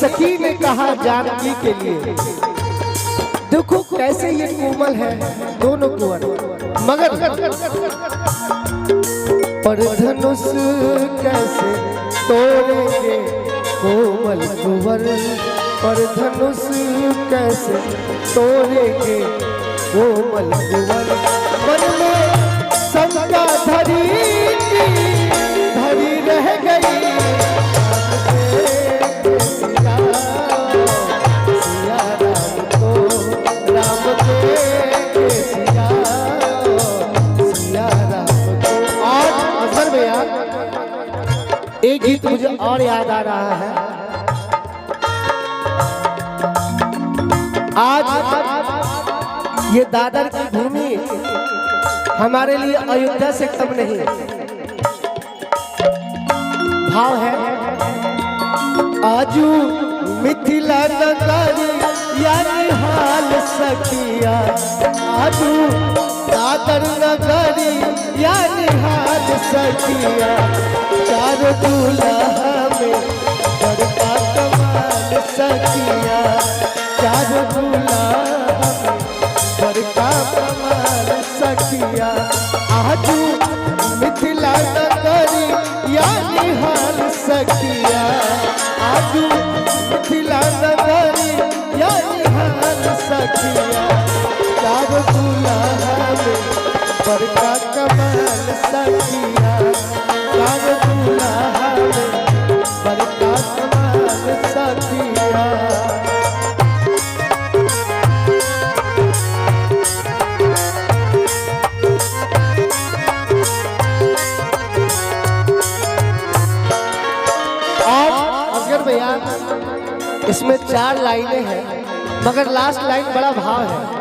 सखी ने कहा जानकी के लिए, देखो कैसे ये कोमल है दोनों कुंवर, मगर पर धनुष कैसे तोड़ेंगे कोमल कुंवर, पर धनुष कैसे तोड़ेंगे कोमल कुंवर। मन में शंका धरी रह गई, एक गीत मुझे और याद आ रहा है। आज ये दादर की भूमि हमारे लिए अयोध्या से कम नहीं। भाव है, आजू मिथिला नगरी यानी हाल सखिया, आजू दादर नगरी यानी हाल सखिया, चार दूल्हा में बड़का कमाल सखिया, चार दूल्हा में बड़का कमाल सखिया, आजू मिथिला नगरी यानी हाल सखिया, आजू मिथिला नगरी यानी हाल सखिया, चार दूल्हा में बड़का कमाल सखिया, चार दूल्हा में बड़का कमाल सखिया। इसमें 4 लाइनें हैं, मगर लास्ट लाइन बड़ा भाव है।